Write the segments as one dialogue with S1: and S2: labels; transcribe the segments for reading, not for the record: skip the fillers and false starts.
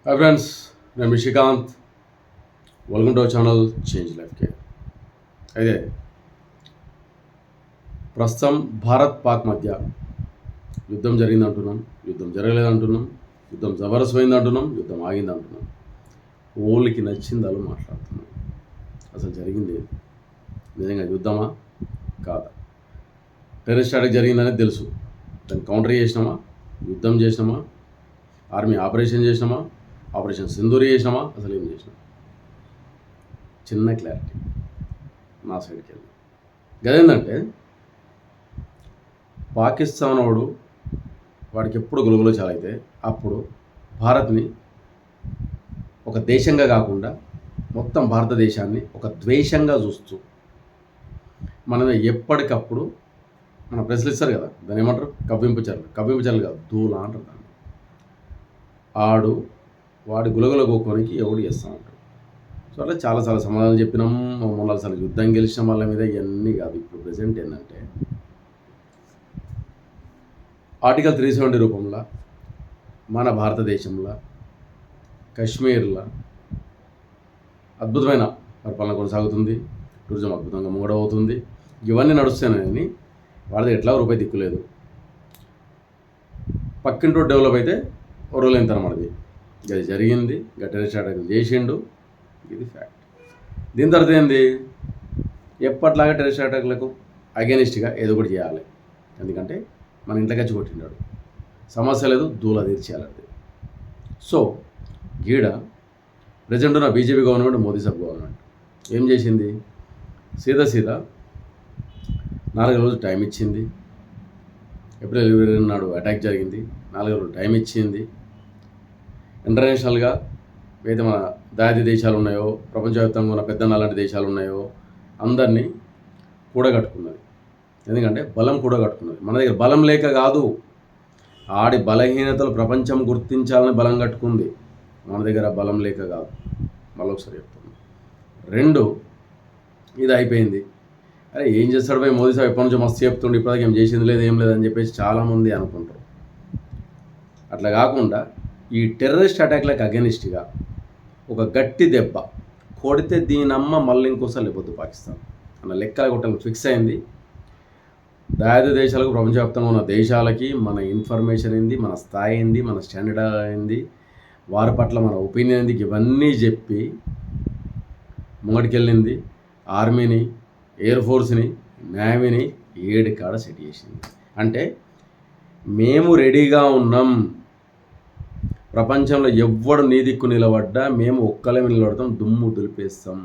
S1: Hi friends, నేను Srikanth. Welcome to our channel change life care. అయితే ప్రస్తుతం భారత్ పాక్ మధ్య యుద్ధం జరిగింది అంటున్నాం, యుద్ధం జరగలేదు అంటున్నాం, యుద్ధం జబర్దస్త్ అంటున్నాం, యుద్ధం ఆగింది అంటున్నాం. ఓళ్ళకి నచ్చింది అలా మాట్లాడుతున్నాం. అసలు జరిగింది నిజంగా యుద్ధమా కాదా? టెర్రరిస్ట్ అటాక్ జరిగిందనేది తెలుసు. దాన్ని కౌంటర్ చేసినామా, యుద్ధం చేసినామా, ఆర్మీ ఆపరేషన్ చేసినామా, ఆపరేషన్ సింధూరి చేసినామా, అసలు ఏం చేసినాం? చిన్న క్లారిటీ నా సైడ్కి వెళ్ళి గదేంటంటే, పాకిస్తాన్ వాడికి ఎప్పుడు గులుగులో చాలైతే అప్పుడు భారత్ని ఒక దేశంగా కాకుండా మొత్తం భారతదేశాన్ని ఒక ద్వేషంగా చూస్తూ మనం ఎప్పటికప్పుడు మన ప్రశ్నలు ఇస్తారు కదా, దాన్ని ఏమంటారు? కవ్వింపు చర్యలు కాదు, దూల అంటారు దాన్ని. వాడి గులగుల గోక్కోనికి ఎవడు చేస్తూ ఉంటాడు. సో అట్లా చాలాసార్లు సమాధానం చెప్పినాం. మొన్నసార్లు యుద్ధం గెలిచిన వాళ్ళ మీద ఇవన్నీ కాదు. ఇప్పుడు ప్రజెంట్ ఏంటంటే, ఆర్టికల్ 370 రూపంలో మన భారతదేశంలో కశ్మీర్లో అద్భుతమైన పరిపాలన కొనసాగుతుంది. టూరిజం అద్భుతంగా మూడవుతుంది. ఇవన్నీ నడుస్తున్నాయని వాళ్ళది ఎట్లా రూపాయి దిక్కులేదు. పక్కింటో డెవలప్ అయితే ఓ రోజు ఎంత మనది. అది జరిగింది, టెర్రరిస్ట్ అటాక్ చేసిండు, ఇది ఫ్యాక్ట్. దీని తర్వాత ఏంది? ఎప్పట్లాగా టెర్రరిస్ట్ అటాక్లకు అగెనిస్ట్గా ఏదో ఒకటి చేయాలి. ఎందుకంటే మన ఇంట్లోకి వచ్చి కొట్టినాడు, సమస్య లేదు, దూల తీర్చేయాలి. సో గీడ ప్రజెంట్ ఉన్న బీజేపీ గవర్నమెంట్, మోదీ సాబ్ గవర్నమెంట్ ఏం చేసింది? సీదా 4 రోజులు టైం ఇచ్చింది. ఏప్రిల్ 22 నాడు అటాక్ జరిగింది. 4 రోజులు టైం ఇచ్చింది. ఇంటర్నేషనల్గా ఏదైతే మన దాయాది దేశాలు ఉన్నాయో, ప్రపంచవ్యాప్తంగా ఉన్న పెద్ద లాంటి దేశాలు ఉన్నాయో, అందరినీ కూడగట్టుకున్నది. ఎందుకంటే బలం కూడగట్టుకున్నది. మన దగ్గర బలం లేక కాదు, ఆడి బలహీనతలు ప్రపంచం గుర్తించాలని బలం కట్టుకుంది. మన దగ్గర బలం లేక కాదు. మళ్ళొకసారి చెప్తాను. 2, ఇది అయిపోయింది. అరే ఏం చేస్తాడు పోయి మోదీ సాబ్ ఎప్పటి నుంచో మస్తు చెప్తుండే, ఇప్పటిదాకా ఏం చేసింది లేదు, ఏం లేదని చెప్పేసి చాలామంది అనుకుంటారు. అట్లా కాకుండా ఈ టెర్రరిస్ట్ అటాక్లకు అగెనిస్ట్గా ఒక గట్టి దెబ్బ కొడితే దీనమ్మ మళ్ళీ ఇంకోసారి లేకపోతే పాకిస్తాన్ అన్న లెక్కలు కొట్టాలని ఫిక్స్ అయింది. దాయాది దేశాలకు, ప్రపంచవ్యాప్తంగా ఉన్న దేశాలకి మన ఇన్ఫర్మేషన్ ఏంది, మన స్థాయి ఏంది, మన స్టాండర్డ్ ఏంది, వారి పట్ల మన ఒపీనియన్ ఏంది, ఇవన్నీ చెప్పి ముంగటికెళ్ళింది. ఆర్మీని, ఎయిర్ ఫోర్స్ని, నేవీని 7 కాడ సెట్ చేసింది. అంటే మేము రెడీగా ఉన్నాం, ప్రపంచంలో ఎవ్వడు నీ దిక్కు నిలబడ్డా మేము ఒక్కలేమి నిలబడతాం, దుమ్ము దులిపేస్తాం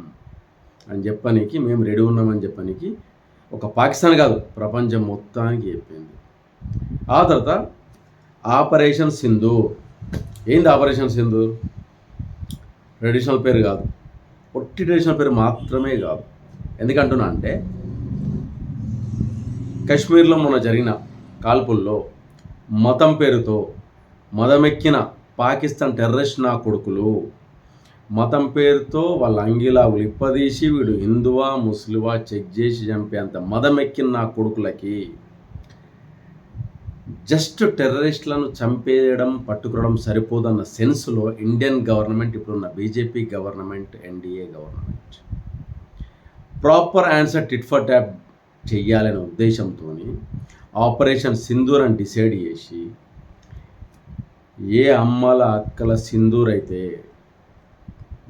S1: అని చెప్పనీకి మేము రెడీ ఉన్నామని చెప్పనీకి ఒక పాకిస్తాన్ కాదు, ప్రపంచం మొత్తానికి చెప్పింది. ఆ తర్వాత ఆపరేషన్ సింధూర్. ఏంది ఆపరేషన్ సింధూర్? ట్రెడిషనల్ పేరు కాదు, ఒట్టి ట్రెడిషనల్ పేరు మాత్రమే కాదు. ఎందుకంటున్నా అంటే, కశ్మీర్లో మొన్న జరిగిన కాల్పుల్లో మతం పేరుతో మదమెక్కిన పాకిస్తాన్ టెర్రరిస్ట్ నా కొడుకులు మతం పేరుతో వాళ్ళ అంగిలావులు ఇప్పదీసి వీడు హిందువా ముస్లిమా చెక్ చేసి చంపేంత మదమెక్కిన నా కొడుకులకి జస్ట్ టెర్రరిస్టులను చంపేయడం, పట్టుకోవడం సరిపోదన్న సెన్స్లో ఇండియన్ గవర్నమెంట్, ఇప్పుడున్న BJP government, NDA government proper answer tit for tap చెయ్యాలనే ఉద్దేశంతో ఆపరేషన్ సింధూర్ అని డిసైడ్ చేసి, ఏ అమ్మల అక్కల సింధూర్ అయితే,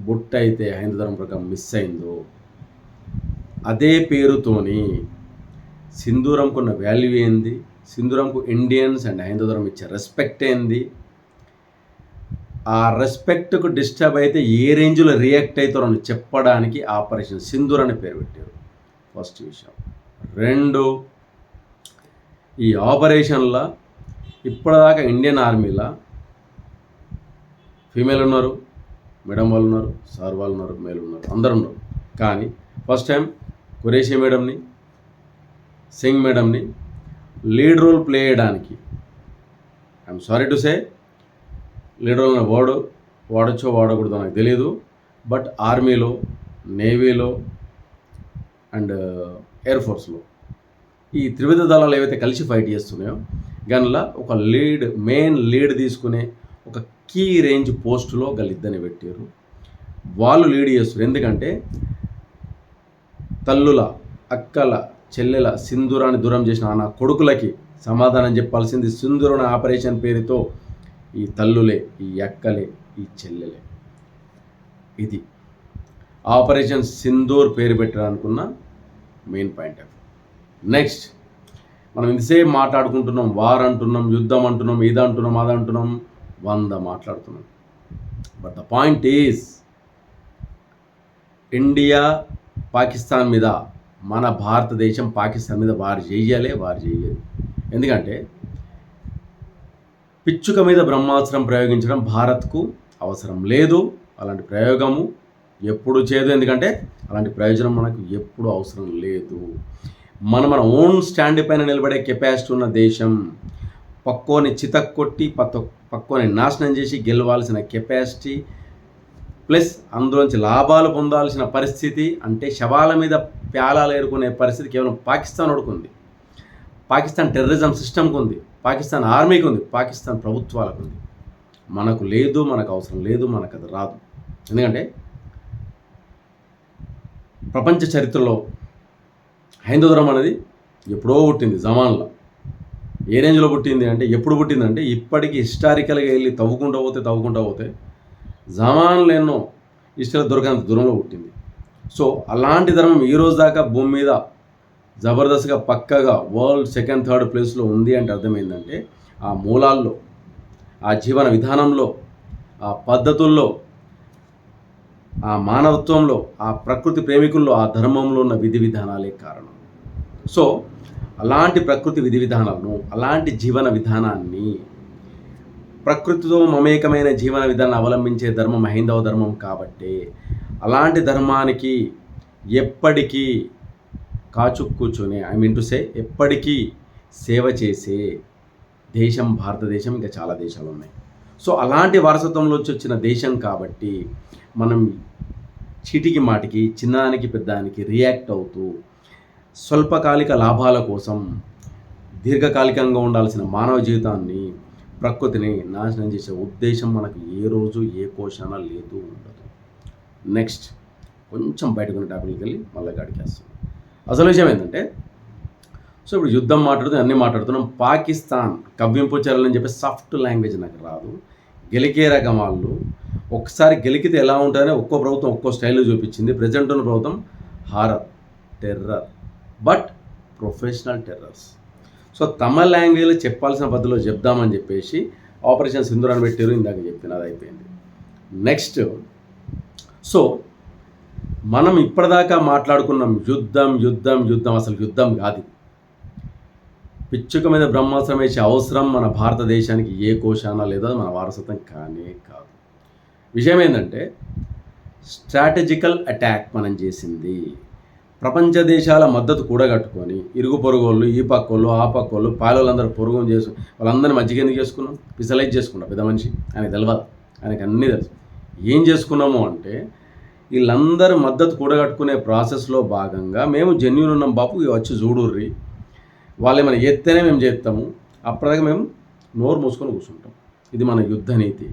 S1: బుట్ట అయితే హైందవ ధర్మం ప్రకారం మిస్ అయిందో, అదే పేరుతోని సింధూరంకున్న వాల్యూ ఏంది, సింధూరంకు ఇండియన్స్ అండ్ హైందవ ధర్మం ఇచ్చే రెస్పెక్ట్ ఏంది, ఆ రెస్పెక్ట్కు డిస్టర్బ్ అయితే ఏ రేంజ్లో రియాక్ట్ అవుతారో అని చెప్పడానికి ఆపరేషన్ సింధూర్ అని పేరు పెట్టారు. ఫస్ట్ విషయం. 2, ఈ ఆపరేషన్లో ఇప్పటిదాకా ఇండియన్ ఆర్మీలో ఫీమేల్ ఉన్నారు, మేడం వాళ్ళు ఉన్నారు, సార్ వాళ్ళు ఉన్నారు, మేల్ ఉన్నారు, అందరు ఉన్నారు. కానీ ఫస్ట్ టైం ఖురేషీ మేడంని, సింగ్ మేడంని లీడ్ రోల్ ప్లే చేయడానికి, I'm sorry to say, lead role word వాడచ్చో వాడకూడదో నాకు తెలియదు, బట్ ఆర్మీలో, నేవీలో అండ్ ఎయిర్ ఫోర్స్లో ఈ త్రివిధ దళాలు ఏవైతే కలిసి ఫైట్ చేస్తున్నాయో, గన్లా ఒక మెయిన్ లీడ్ తీసుకునే ఒక కీ రేంజ్ పోస్టులో గలిద్దని పెట్టారు. వాళ్ళు లీడ్ చేస్తారు. ఎందుకంటే తల్లుల, అక్కల, చెల్లెల సింధూరాన్ని దూరం చేసిన నా కొడుకులకి సమాధానం చెప్పాల్సింది సింధూరం ఆపరేషన్ పేరుతో ఈ తల్లులే, ఈ అక్కలే, ఈ చెల్లెలే. ఇది ఆపరేషన్ సింధూర్ పేరు పెట్టడానికున్న మెయిన్ పాయింట్. నెక్స్ట్, మనం ఇంతసేపు మాట్లాడుకుంటున్నాం, వార్ అంటున్నాం, యుద్ధం అంటున్నాం, ఇది అంటున్నాం, అది అంటున్నాం, 100 మాట్లాడుతున్నాం. But the point is, India Pakistan మీద, మన భారతదేశం పాకిస్తాన్ మీద వారు చేయలేదు. ఎందుకంటే పిచ్చుక మీద బ్రహ్మాస్త్రం ప్రయోగించడం భారత్కు అవసరం లేదు. అలాంటి ప్రయోగము ఎప్పుడు చేయదు. ఎందుకంటే అలాంటి ప్రయోజనం మనకు ఎప్పుడు అవసరం లేదు. మన ఓన్ స్టాండ్ పైన నిలబడే కెపాసిటీ ఉన్న దేశం. పక్కోని చితక్కొట్టి పక్కోని నాశనం చేసి గెలవాల్సిన కెపాసిటీ, ప్లస్ అందులోంచి లాభాలు పొందాల్సిన పరిస్థితి, అంటే శవాల మీద ప్యాలాలు ఏరుకునే పరిస్థితి కేవలం పాకిస్తాన్ వడుకుంది. పాకిస్తాన్ టెర్రరిజం సిస్టమ్కి ఉంది, పాకిస్తాన్ ఆర్మీకి ఉంది, పాకిస్తాన్ ప్రభుత్వాలకు ఉంది. మనకు లేదు, మనకు అవసరం లేదు, మనకు అది రాదు. ఎందుకంటే ప్రపంచ చరిత్రలో హైందవ ధర్మం అనేది ఎప్పుడో పుట్టింది, జమాన్లో. ఏ రేంజ్లో పుట్టింది అంటే, ఎప్పుడు పుట్టిందంటే ఇప్పటికీ హిస్టారికల్గా వెళ్ళి తవ్వుకుంటూ పోతే జమాన్లు ఎన్నో హిస్టరీలో దొరకనంత దూరంలో పుట్టింది. సో అలాంటి ధర్మం ఈరోజు దాకా భూమి మీద జబర్దస్త్గా పక్కగా వరల్డ్ 2nd, 3rd ప్లేస్లో ఉంది. అంటే అర్థమైందంటే ఆ మూలాల్లో, ఆ జీవన విధానంలో, ఆ పద్ధతుల్లో, ఆ మానవత్వంలో, ఆ ప్రకృతి ప్రేమికుల్లో, ఆ ధర్మంలో ఉన్న విధి విధానాలే కారణం. సో అలాంటి ప్రకృతి విధి విధానాలను, అలాంటి జీవన విధానాన్ని, ప్రకృతితో మమేకమైన జీవన విధానాన్ని అవలంబించే ధర్మం హైందవ ధర్మం. కాబట్టి అలాంటి ధర్మానికి ఎప్పటికీ కూర్చొని ఎప్పటికీ సేవ చేసే దేశం భారతదేశం. ఇంకా చాలా దేశాలు ఉన్నాయి. సో అలాంటి వారసత్వంలో వచ్చిన దేశం కాబట్టి మనం చీటికి మాటికి, చిన్నదానికి పెద్దదానికి రియాక్ట్ అవుతూ స్వల్పకాలిక లాభాల కోసం దీర్ఘకాలికంగా ఉండాల్సిన మానవ జీవితాన్ని, ప్రకృతిని నాశనం చేసే ఉద్దేశం మనకు ఏ రోజు ఏ కోశాన లేదు, ఉండదు. నెక్స్ట్, కొంచెం బయటకున్న టాపిక్కి వెళ్ళి మళ్ళీ గడికేస్తాం. అసలు విషయం ఏంటంటే, సో ఇప్పుడు యుద్ధం అన్నీ మాట్లాడుతున్నాం. పాకిస్తాన్ కవ్వింపు చర్యలని చెప్పి సాఫ్ట్ లాంగ్వేజ్ నాకు రాదు. గెలికే రకం వాళ్ళు. ఒకసారి గెలికితే ఎలా ఉంటుందని ఒక్కో ప్రభుత్వం ఒక్కో స్టైల్లో చూపించింది. ప్రజెంట్ ఉన్న ప్రభుత్వం horror, terror, but professional terrors. So తమ లాంగ్వేజ్లో చెప్పాల్సిన పద్ధతిలో చెప్దామని చెప్పేసి ఆపరేషన్ సింధూర్ అని పెట్టారు. ఇందాక చెప్పిన అది అయిపోయింది. నెక్స్ట్, సో మనం ఇప్పటిదాకా మాట్లాడుకున్నాం యుద్ధం. అసలు యుద్ధం కాదు. పిచ్చుక మీద బ్రహ్మాస్త్రం వేసే అవసరం మన భారతదేశానికి ఏ కోశాన లేదో, మన వారసత్వం కానే కాదు. విషయం ఏంటంటే, స్ట్రాటజికల్ అటాక్ మనం చేసింది. ప్రపంచ దేశాల మద్దతు కూడగట్టుకొని ఇరుగు పొరుగోళ్ళు, ఈ పక్కోళ్ళు, ఆ పక్కోళ్ళు, పాలోళ్ళందరూ పొరుగు చేసు వాళ్ళందరినీ మధ్యకి ఎందుకు చేసుకున్నాం? పిసలైజ్ చేసుకున్నాం. పెద్ద మనిషి ఆయనకు తెలియదు, ఆయనకు అన్నీ తెలుసు. ఏం చేసుకున్నాము అంటే, వీళ్ళందరూ మద్దతు కూడగట్టుకునే ప్రాసెస్లో భాగంగా మేము జెన్యూన్ ఉన్నాం బాపు, వచ్చి చూడుర్రి, వాళ్ళు ఏమైనా ఎత్తేనే మేము చేస్తాము, అప్పటిదాకా మేము నోరు మూసుకొని కూర్చుంటాం. ఇది మన యుద్ధ నీతి.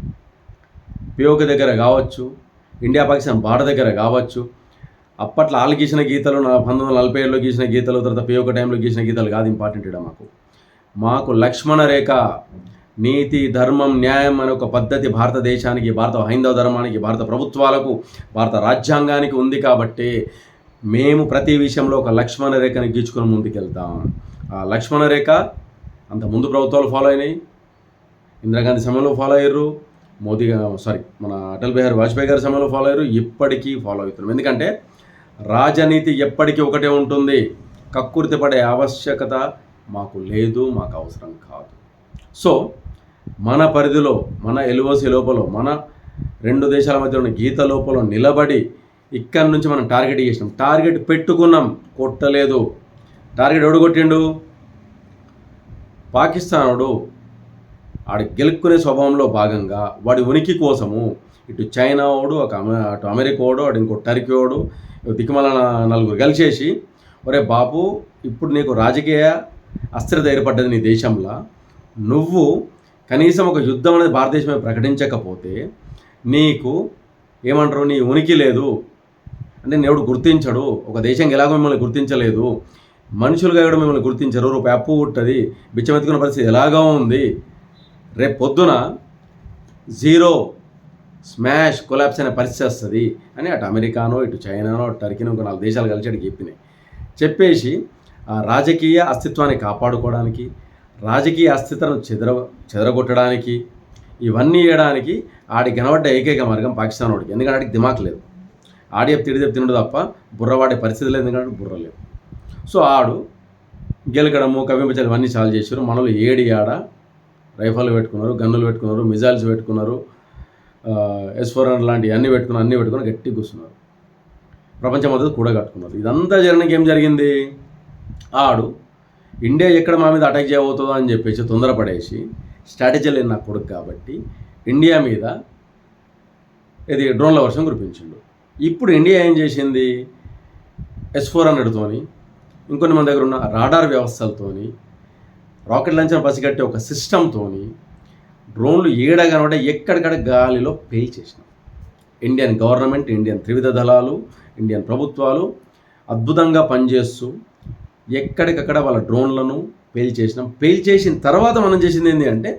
S1: పిఓక దగ్గర కావచ్చు, ఇండియా పాకిస్తాన్ బార్డర్ దగ్గర కావచ్చు, అప్పట్లో వాళ్ళు గీసిన గీతలు 1947లో గీసిన గీతలు, తర్వాత పిఓక టైంలో గీసిన గీతలు కాదు ఇంపార్టెంట్. ఇక్కడ మాకు లక్ష్మణ రేఖ, నీతి, ధర్మం, న్యాయం అనే ఒక పద్ధతి భారతదేశానికి, భారత హైందవ ధర్మానికి, భారత ప్రభుత్వాలకు, భారత రాజ్యాంగానికి ఉంది. కాబట్టి మేము ప్రతి విషయంలో ఒక లక్ష్మణ రేఖని గీచుకొని ముందుకెళ్తాం. ఆ లక్ష్మణ రేఖ అంత ముందు ప్రభుత్వాలు ఫాలో అయినాయి. ఇందిరాగాంధీ సమయంలో ఫాలో అయ్యారు, మన అటల్ బిహారీ వాజ్పేయి గారి సమయంలో ఫాలో అయ్యారు, ఇప్పటికీ ఫాలో అవుతున్నాం. ఎందుకంటే రాజనీతి ఎప్పటికీ ఒకటే ఉంటుంది. కక్కుర్తి పడే ఆవశ్యకత మాకు లేదు, మాకు అవసరం కాదు. సో మన పరిధిలో, మన ఎల్ఓసి లోపల, మన రెండు దేశాల మధ్య ఉన్న గీత లోపల నిలబడి ఇక్కడి నుంచి మనం టార్గెట్ చేసినాం. టార్గెట్ పెట్టుకున్నాం, కొట్టలేదు. టార్గెట్ ఎవడు కొట్టిండు? పాకిస్తానుడు. ఆడి గెలుక్కునే స్వభావంలో భాగంగా వాడి ఉనికి కోసము ఇటు చైనా వాడు, అటు అమెరికా వాడు, అటు ఇంకో టర్కీ వాడు, దిక్కుమల నలుగురు కలిసేసి, ఒరే బాపు, ఇప్పుడు నీకు రాజకీయ అస్థిరత ఏర్పడ్డది నీ దేశంలో, నువ్వు కనీసం ఒక యుద్ధం అనేది భారతదేశమే ప్రకటించకపోతే నీకు ఏమంటారు, నీ ఉనికి లేదు అంటే దేవుడు గుర్తించడు. ఒక దేశం ఎలాగో మిమ్మల్ని గుర్తించలేదు, మనుషులుగా కూడా మిమ్మల్ని గుర్తించరు, రూపాయి అప్పు ఉంటుంది, బిచ్చమెత్తుకున్న పరిస్థితి ఎలాగో ఉంది, రేపు పొద్దున జీరో స్మాష్ కొలాప్స్ అనే పరిస్థితి వస్తుంది అని అటు అమెరికానో ఇటు చైనానో అటు టర్కీనో ఒక 4 దేశాలు కలిసి అటు చెప్పేసి ఆ రాజకీయ అస్తిత్వాన్ని కాపాడుకోవడానికి, రాజకీయ అస్తిత్వాన్ని చెదరగొట్టడానికి, ఇవన్నీ చేయడానికి ఆడికి కనబడ్డ ఏకైక మార్గం పాకిస్తాన్ వాడికి. ఎందుకంటే ఆడికి దిమాక్ లేదు, ఆడియప్ తిండు తప్ప బుర్రవాడే పరిస్థితి లేదు, ఎందుకంటే బుర్ర లేదు. సో ఆడు గెలకడము కవింపచలు ఇవన్నీ చాలు చేశారు. మనలో ఏడ రైఫల్ పెట్టుకున్నారు, గన్నులు పెట్టుకున్నారు, మిజైల్స్ పెట్టుకున్నారు, S-400 లాంటివి అన్నీ పెట్టుకుని గట్టి కూర్చున్నారు, ప్రపంచం అంతా కూడా కట్టుకున్నారు. ఇదంతా జరగడానికి ఏం జరిగింది, ఆడు ఇండియా ఎక్కడ మా మీద అటాక్ చేయబోతుందో అని చెప్పేసి తొందరపడేసి స్ట్రాటజీ లేని నా కొడుకు కాబట్టి ఇండియా మీద ఇది డ్రోన్ల వర్షం కురిపించిండు. ఇప్పుడు ఇండియా ఏం చేసింది, S-400తోని ఇంకొన్ని మన దగ్గర ఉన్న రాడార్ వ్యవస్థలతోని రాకెట్ లాంచర్ పసిగట్టే ఒక సిస్టమ్తోని డ్రోన్లు ఏడగనబడే ఎక్కడికక్కడ గాలిలో పేల్చేసినాం. ఇండియన్ గవర్నమెంట్, ఇండియన్ త్రివిధ దళాలు, ఇండియన్ ప్రభుత్వాలు అద్భుతంగా పనిచేస్తూ ఎక్కడికక్కడ వాళ్ళ డ్రోన్లను పేల్చేసిన తర్వాత మనం చేసింది ఏంటి అంటే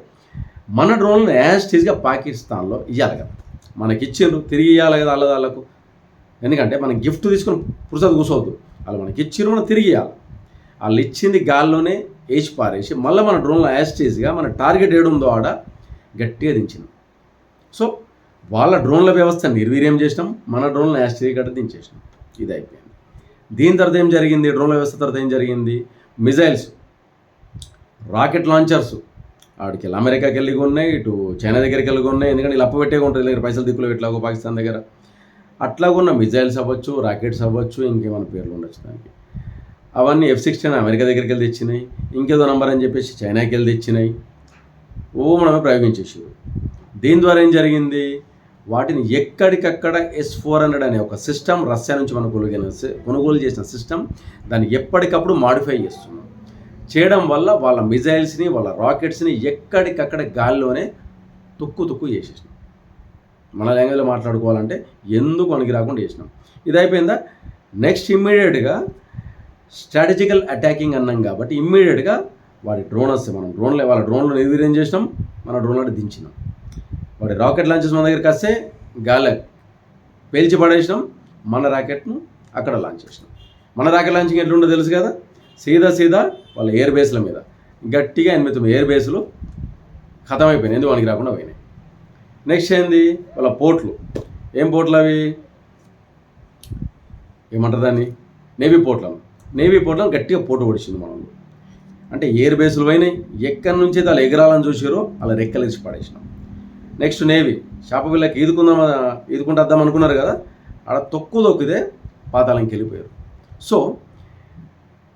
S1: మన డ్రోన్లను యాస్టీస్గా పాకిస్తాన్లో ఇవ్వాలి కదా, మనకిచ్చిండ్రు తిరిగి ఇవ్వాలి కదా వాళ్ళకు. ఎందుకంటే మనం గిఫ్ట్ తీసుకుని పురుసత్ కూర్చోవద్దు, వాళ్ళు మనకి ఇచ్చిర్రు, మనం తిరిగి ఇవ్వాలి. వాళ్ళు ఇచ్చింది గాల్లోనే వేసి పారేసి మళ్ళీ మన డ్రోన్లో యాస్టీస్గా మన టార్గెట్ ఏడుందో ఆడ గట్టిగా దించింది. సో వాళ్ళ డ్రోన్ల వ్యవస్థ నిర్వీర్యం చేసినాం, మన డ్రోన్లను యాస్టీస్ గట్ట దించేసినాం. ఇది అయిపోయింది. దీని తర్వాత ఏం జరిగింది, డ్రోన్ల వ్యవస్థ తర్వాత ఏం జరిగింది, మిజైల్స్, రాకెట్ లాంచర్స్ ఆడికి అమెరికాకి వెళ్ళి ఉన్నాయి, ఇటు చైనా దగ్గరికి వెళ్ళి ఉన్నాయి. ఎందుకంటే ఇలా అప్పు పెట్టే ఉంటుంది దగ్గర పైసలు దిక్కులు ఎట్లాగో పాకిస్తాన్ దగ్గర అట్లాగున్న మిజైల్స్ అవ్వచ్చు, రాకెట్స్ అవ్వచ్చు, ఇంకేమైనా పేర్లు ఉండొచ్చు దానికి. అవన్నీ F-16 అమెరికా దగ్గరికి వెళ్ళి తెచ్చినాయి, ఇంకేదో నంబర్ అని చెప్పేసి చైనాకి వెళ్ళి తెచ్చినాయి, మనమే ప్రయోగించేసారు. దీని ద్వారా ఏం జరిగింది, వాటిని ఎక్కడికక్కడ S-400 అనే ఒక సిస్టమ్ రష్యా నుంచి మనం కొనుగోలు చేసిన సిస్టమ్, దాన్ని ఎప్పటికప్పుడు మాడిఫై చేయడం వల్ల వాళ్ళ మిజైల్స్ని వాళ్ళ రాకెట్స్ని ఎక్కడికక్కడ గాల్లోనే తుక్కు చేసేసినాం. మన లాంగ్వేజ్లో మాట్లాడుకోవాలంటే ఎందుకు వనికి రాకుండా చేసినాం. ఇది అయిపోయిందా, నెక్స్ట్ ఇమ్మీడియట్గా స్ట్రాటజికల్ అటాకింగ్ అన్నాం కాబట్టి ఇమ్మీడియట్గా వాడి డ్రోనర్స్ మనం వాళ్ళ డ్రోన్లు నిర్వీర్యం చేసినాం, మన డ్రోన్లను దించినాం. వాడి రాకెట్ లాంచెస్ మన దగ్గరికి వస్తే గాలి పేల్చి పడేసినాం, మన రాకెట్ను అక్కడ లాంచ్ చేసినాం. మన రాకెట్ లాంచింగ్ ఎట్లుండో తెలుసు కదా, సీదా వాళ్ళ ఎయిర్ బేస్ల మీద గట్టిగా 8 ఎయిర్ బేస్లు ఖతం అయిపోయినాయి, ఎందుకు వానికి రాకుండా పోయినాయి. నెక్స్ట్ ఏంది, వాళ్ళ పోర్ట్లు, ఏం పోర్ట్లు అవి, ఏమంటారు దాన్ని, నేవీ పోర్ట్లను గట్టిగా పోటు పొడిచింది మనం. అంటే ఎయిర్ బేస్లు పోయినాయి, ఎక్కడి నుంచి వాళ్ళు ఎగరాలని చూసారో అలా రెక్కలేసి పడేసినాం. నెక్స్ట్ నేవీ, శాపపిల్లకి ఈదుకుంటూ వద్దాం అనుకున్నారు కదా, ఆడ తొక్కితే పాతాళంకి వెళ్ళిపోయారు. సో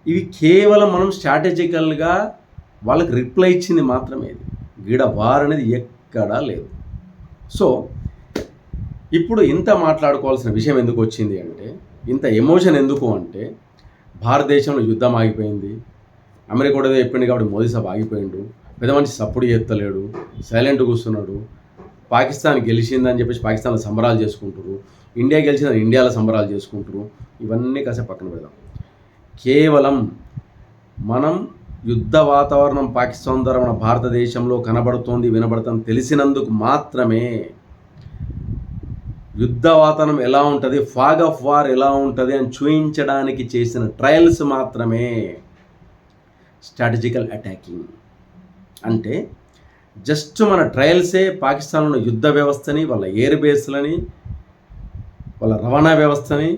S1: ఇవి కేవలం మనం స్ట్రాటజికల్గా వాళ్ళకి రిప్లై ఇచ్చింది మాత్రమే, ఇది గీడ వార్ అనేది ఎక్కడా లేదు. సో ఇప్పుడు ఇంత మాట్లాడుకోవాల్సిన విషయం ఎందుకు వచ్చింది అంటే, ఇంత ఎమోషన్ ఎందుకు అంటే, భారతదేశంలో యుద్ధం ఆగిపోయింది, అమెరికా కూడా చెప్పింది కాబట్టి మోదీ సాబ్ ఆగిపోయిండు, పెద్ద మనిషి సప్పుడు చేస్తలేడు, సైలెంట్ కూర్చున్నాడు, పాకిస్తాన్ గెలిచిందని చెప్పేసి పాకిస్తాన్లో సంబరాలు చేసుకుంటారు, ఇండియా గెలిచిందని ఇండియాలో సంబరాలు చేసుకుంటారు. ఇవన్నీ కాసేపు పక్కన పెడదాం. కేవలం మనం యుద్ధ వాతావరణం పాకిస్తాన్ ద్వారా మన భారతదేశంలో కనబడుతోంది, వినబడుతుంది తెలిసినందుకు మాత్రమే, యుద్ధ వాతావరణం ఎలా ఉంటుంది, ఫాగ్ ఆఫ్ వార్ ఎలా ఉంటుంది అని చూపించడానికి చేసిన ట్రయల్స్ మాత్రమే స్ట్రాటజికల్ అటాకింగ్. అంటే జస్ట్ మన ట్రయల్సే పాకిస్తాన్లో యుద్ధ వ్యవస్థని, వాళ్ళ ఎయిర్ బేస్లని, వాళ్ళ రవాణా వ్యవస్థని,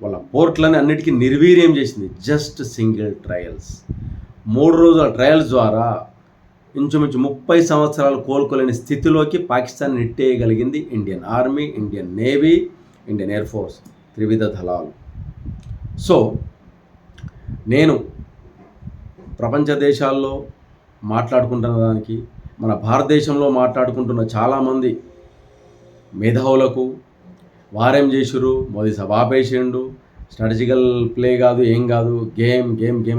S1: వాళ్ళ పోర్ట్లని అన్నిటికీ నిర్వీర్యం చేసింది. Just single trials. 3 రోజుల ట్రయల్స్ ద్వారా ఇంచుమించు 30 సంవత్సరాలు కోలుకోలేని స్థితిలోకి పాకిస్తాన్ నెట్టేయగలిగింది Indian army, Indian navy, Indian air force, త్రివిధ దళాలు. సో నేను ప్రపంచ దేశాల్లో మాట్లాడుకుంటున్న దానికి, మన భారతదేశంలో మాట్లాడుకుంటున్న చాలామంది మేధావులకు వారేం చేసిరు, మోదీ సభ ఆపేసిండు, స్ట్రాటజికల్ ప్లే కాదు, ఏం కాదు, గేమ్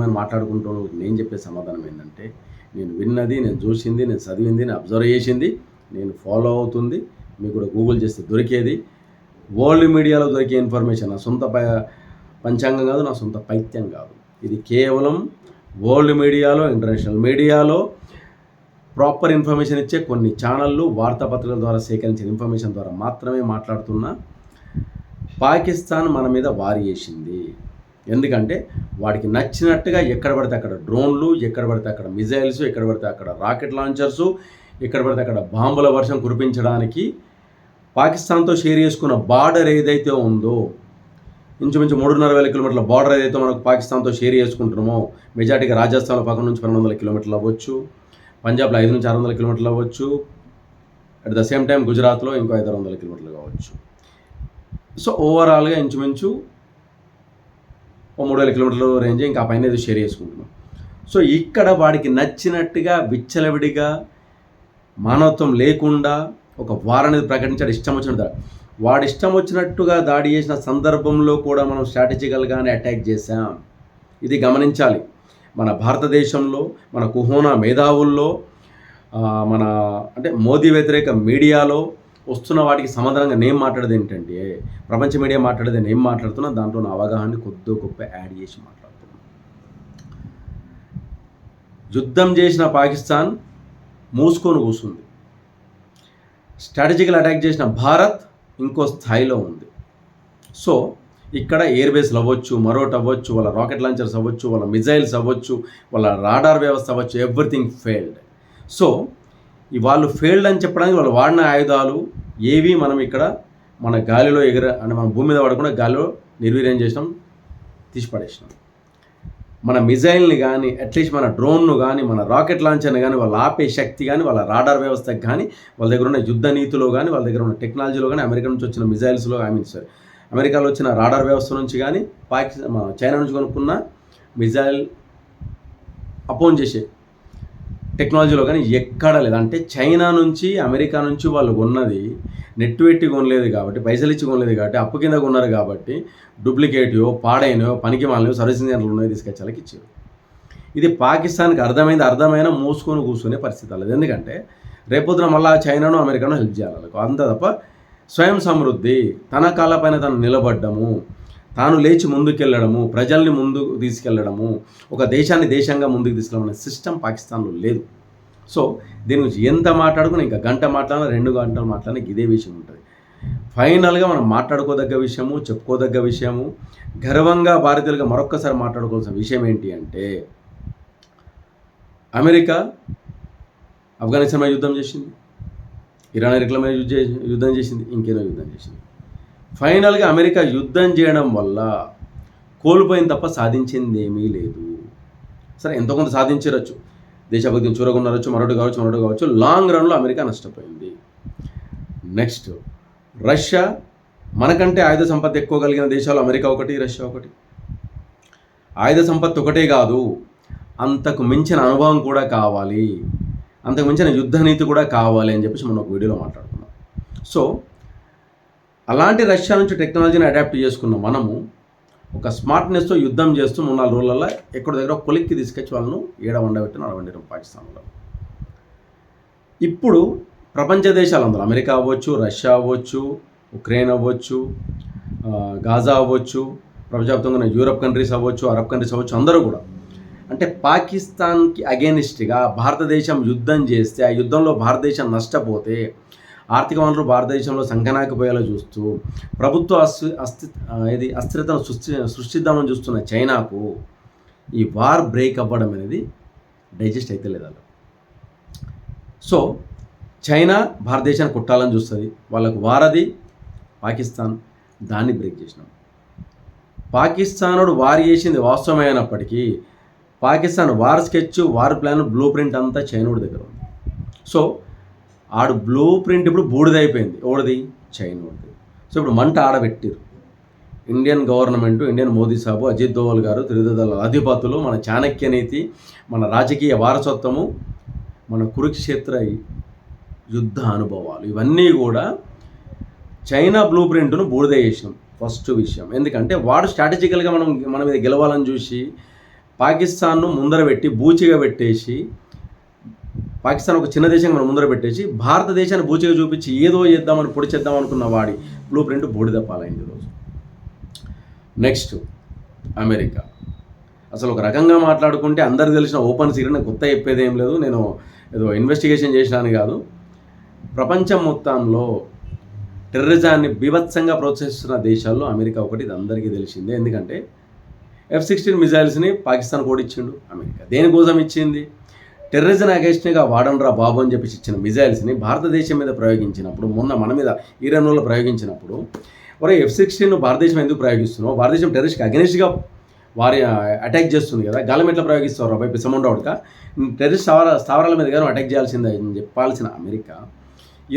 S1: అని మాట్లాడుకుంటున్నారు. నేను చెప్పే సమాధానం ఏంటంటే, నేను విన్నది, నేను చూసింది, నేను చదివింది, నేను అబ్జర్వ్ చేసింది, నేను ఫాలో అవుతుంది, మీకు కూడా గూగుల్ చేస్తే దొరికేది. వరల్డ్ మీడియాలో దొరికే ఇన్ఫర్మేషన్ నా సొంత పంచాంగం కాదు, నా సొంత పైత్యం కాదు. ఇది కేవలం వరల్డ్ మీడియాలో, ఇంటర్నేషనల్ మీడియాలో ప్రాపర్ ఇన్ఫర్మేషన్ ఇచ్చే కొన్ని ఛానళ్ళు, వార్తాపత్రికల ద్వారా సేకరించిన ఇన్ఫర్మేషన్ ద్వారా మాత్రమే మాట్లాడుతున్నా. పాకిస్తాన్ మన మీద వార్ చేసింది. ఎందుకంటే వాడికి నచ్చినట్టుగా ఎక్కడ పడితే అక్కడ డ్రోన్లు, ఎక్కడ పడితే అక్కడ మిజైల్స్, ఎక్కడ పడితే అక్కడ రాకెట్ లాంచర్సు, ఎక్కడ పడితే అక్కడ బాంబుల వర్షం కురిపించడానికి పాకిస్తాన్తో షేర్ చేసుకున్న బార్డర్ ఏదైతే ఉందో, ఇంచుమించు 3,500 కిలోమీటర్ల బార్డర్ ఏదైతే మనకు పాకిస్తాన్తో షేర్ చేసుకుంటున్నామో, మెజార్టీగా రాజస్థాన్లో 11 నుంచి 1200 కిలోమీటర్లు అవ్వచ్చు, పంజాబ్లో 5 నుంచి 600 కిలోమీటర్లు అవ్వచ్చు, అట్ ద సేమ్ టైం గుజరాత్లో ఇంకో 500 కిలోమీటర్లు కావచ్చు. సో ఓవరాల్గా ఇంచుమించు 3,000 కిలోమీటర్ల రేంజ్, ఇంకా పైన ఏదో షేర్ చేసుకుంటున్నాం. సో ఇక్కడ వాడికి నచ్చినట్టుగా విచ్చలవిడిగా మానవత్వం లేకుండా ఒక వార్ అనేది ప్రకటించాడు. ఇష్టం వచ్చినట్టు వాడు ఇష్టం వచ్చినట్టుగా దాడి చేసిన సందర్భంలో కూడా మనం స్ట్రాటజికల్గానే అటాక్ చేశాం. ఇది గమనించాలి. మన భారతదేశంలో, మన కుహోనా మేధావుల్లో, మన అంటే మోదీ వ్యతిరేక మీడియాలో వస్తున్న వాటికి సమాధానంగా నేను మాట్లాడేది ఏంటంటే, ప్రపంచ మీడియా మాట్లాడేది నేను మాట్లాడుతున్నా, దాంట్లో నా అవగాహన కొద్దో గొప్ప యాడ్ చేసి మాట్లాడుతున్నాను. యుద్ధం చేసిన పాకిస్తాన్ మూసుకొని కూర్చుంది. స్ట్రాటజికల్ అటాక్ చేసిన భారత్ ఇంకో స్థాయిలో ఉంది. సో ఇక్కడ ఎయిర్ బేస్లు అవ్వచ్చు, మరోటి అవ్వచ్చు, వాళ్ళ రాకెట్ లాంచర్స్ అవ్వచ్చు, వాళ్ళ మిజైల్స్ అవ్వచ్చు, వాళ్ళ రాడార్ వ్యవస్థ అవ్వచ్చు, ఎవ్రీథింగ్ ఫెయిల్డ్. సో వాళ్ళు ఫెయిల్డ్ అని చెప్పడానికి వాళ్ళు వాడిన ఆయుధాలు ఏవి మనం ఇక్కడ మన గాలిలో అంటే మన భూమి మీద పడకుండా గాలిలో నిర్వీర్యం చేసినాం, తీసి పడేసినాం. మన మిజైల్ని కానీ, అట్లీస్ట్ మన డ్రోన్ను కానీ, మన రాకెట్ లాంచర్ని కానీ వాళ్ళు ఆపే శక్తి కానీ, వాళ్ళ రాడార్ వ్యవస్థకి కానీ, వాళ్ళ దగ్గర ఉన్న యుద్ధ నీతిలో కానీ, వాళ్ళ దగ్గర ఉన్న టెక్నాలజీలో కానీ, అమెరికా నుంచి వచ్చిన మిజైల్స్లో అమెరికాలో వచ్చిన రాడార్ వ్యవస్థ నుంచి కానీ, చైనా నుంచి కొనుక్కున్న మిజైల్ అపోన్ చేసే టెక్నాలజీలో కానీ ఎక్కడ లేదు. అంటే చైనా నుంచి, అమెరికా నుంచి వాళ్ళు కొన్నది నెట్ పెట్టి కొనలేదు కాబట్టి, పైసలు ఇచ్చి కొనలేదు కాబట్టి, అప్పు కింద కొన్నారు కాబట్టి, డూప్లికేటివో, పాడైనో, పనికి మాలినో, సర్వీసింగ్ సెంటర్లు ఉన్నాయో తీసుకొచ్చి వాళ్ళకి ఇచ్చారు. ఇది పాకిస్తాన్కి అర్థమైనా మూసుకొని కూర్చునే పరిస్థితి లేదు. ఎందుకంటే రేపొద్దున మళ్ళీ చైనాను, అమెరికాను హెల్ప్ చేయాలి. అంత తప్ప స్వయం సమృద్ధి, తన కాళ్ళపైన తను నిలబడ్డము, తాను లేచి ముందుకెళ్ళడము, ప్రజల్ని ముందుకు తీసుకెళ్ళడము, ఒక దేశాన్ని దేశంగా ముందుకు తీసుకెళ్ళడం అనే సిస్టమ్ పాకిస్తాన్లో లేదు. సో దీని గురించి ఎంత మాట్లాడుకుని ఇంకా గంట మాట్లాడినా, 2 గంటలు మాట్లాడినా ఇదే విషయం ఉంటుంది. ఫైనల్గా మనం మాట్లాడుకోదగ్గ విషయము, చెప్పుకోదగ్గ విషయము, గర్వంగా భారతీయులుగా మరొక్కసారి మాట్లాడుకోవాల్సిన విషయం ఏంటి అంటే, అమెరికా ఆఫ్ఘనిస్తాన్ మీద యుద్ధం చేసింది, ఇరాన్ ఇరాక్ల మీద యుద్ధం చేసింది, ఇంకేదో యుద్ధం చేసింది. ఫైనల్గా అమెరికా యుద్ధం చేయడం వల్ల కోల్పోయింది తప్ప సాధించింది ఏమీ లేదు. సరే ఎంతో కొంత సాధించవచ్చు, దేశభక్తిని చూరగొనవచ్చు, మరొకటి కావచ్చు. లాంగ్ రన్లో అమెరికా నష్టపోయింది. నెక్స్ట్ రష్యా, మనకంటే ఆయుధ సంపత్తి ఎక్కువ కలిగిన దేశాలు అమెరికా ఒకటి, రష్యా ఒకటి. ఆయుధ సంపత్తి ఒకటే కాదు, అంతకు మించిన అనుభవం కూడా కావాలి, అంతకు మించిన యుద్ధ నీతి కూడా కావాలి అని చెప్పేసి మనం ఒక వీడియోలో మాట్లాడుకున్నాం. సో అలాంటి రష్యా నుంచి టెక్నాలజీని అడాప్ట్ చేసుకున్న మనము ఒక స్మార్ట్నెస్తో యుద్ధం చేస్తూ 3-4 రోజులలో ఎక్కడి దగ్గర కొలిక్కి తీసుకొచ్చి వాళ్ళను వండబెట్టిన పాకిస్తాన్లో. ఇప్పుడు ప్రపంచ దేశాలు అందులో అమెరికా అవ్వచ్చు, రష్యా అవ్వచ్చు, ఉక్రెయిన్ అవ్వచ్చు, గాజా అవ్వచ్చు, ప్రపంచవ్యాప్తంగా ఉన్న యూరప్ కంట్రీస్ అవ్వచ్చు, అరబ్ కంట్రీస్ అవ్వచ్చు, అందరూ కూడా అంటే పాకిస్తాన్కి అగెనిస్ట్గా భారతదేశం యుద్ధం చేస్తే, ఆ యుద్ధంలో భారతదేశం నష్టపోతే, ఆర్థిక వనరులు భారతదేశంలో సంకనాకపోయేలా చూస్తూ ప్రభుత్వ అస్థిరతను సృష్టిద్దామని చూస్తున్న చైనాకు ఈ వార్ బ్రేక్ అవ్వడం అనేది డైజెస్ట్ అయితే లేదు. సో చైనా భారతదేశాన్ని కొట్టాలని చూస్తుంది, వాళ్ళకు వారది పాకిస్తాన్, దాన్ని బ్రేక్ చేసినాం. పాకిస్తానుడు వార్ చేసింది వాస్తవమైనప్పటికీ Pakistan war sketch, war plan, blueprint అంతా చైనోడి దగ్గర ఉంది. సో ఆడు బ్లూ ప్రింట్ ఇప్పుడు బూడిదైపోయింది. ఎవరిది? చైనోడిది. సో ఇప్పుడు మంట ఆడబెట్టిరు ఇండియన్ గవర్నమెంట్, ఇండియన్ మోదీ సాబు, అజిత్ దోవల్ గారు, త్రివిధ దళాల అధిపతులు, మన చాణక్య నీతి, మన రాజకీయ వారసత్వము, మన కురుక్షేత్ర యుద్ధ అనుభవాలు, ఇవన్నీ కూడా చైనా బ్లూ ప్రింట్ను బూడిద చేసినాం. ఫస్ట్ విషయం ఎందుకంటే వాడు స్ట్రాటజికల్గా మన మీద గెలవాలని చూసి పాకిస్తాన్ను ముందర పెట్టి బూచిగా పెట్టేసి పాకిస్తాన్ ఒక చిన్న దేశంగా మనం ముందర పెట్టేసి భారతదేశాన్ని బూచిగా చూపించి ఏదో చేద్దామని పొడి చేద్దాం అనుకున్న వాడి బ్లూ ప్రింట్ బూడిద పాలైంది ఈరోజు. Next America. అసలు ఒక రకంగా మాట్లాడుకుంటే అందరికి తెలిసిన ఓపెన్ సీక్రెట్, కొత్త చెప్పేది ఏం లేదు, నేను ఏదో ఇన్వెస్టిగేషన్ చేసినాను కాదు. ప్రపంచం మొత్తంలో టెర్రరిజాన్ని బీభత్సంగా ప్రోత్సహిస్తున్న దేశాల్లో అమెరికా ఒకటి, ఇది అందరికీ తెలిసిందే. ఎందుకంటే F-16 మిజైల్స్ని పాకిస్తాన్ కూడా ఇచ్చిండు అమెరికా. దేనికోసం ఇచ్చింది? టెర్రరిజం అగేన్స్ట్గా వాడండ్రా బాబు అని చెప్పి ఇచ్చిన మిజైల్స్ని భారతదేశం మీద ప్రయోగించినప్పుడు, మొన్న మన మీద ఈరాన్లో ప్రయోగించినప్పుడు, ఒరే F-16 భారతదేశం ఎందుకు ప్రయోగిస్తున్నావు? భారతదేశం టెర్రరిస్ట్కి అగెన్స్ట్గా వారి అటాక్ చేస్తుంది కదా, గాలం ఎట్లా ప్రయోగిస్తారు అబ్బాయి పిసముండవుడుక, టెర్రరిస్ట్ స్థావరాల మీద కానీ అటాక్ చేయాల్సిందే అని చెప్పాల్సిన అమెరికా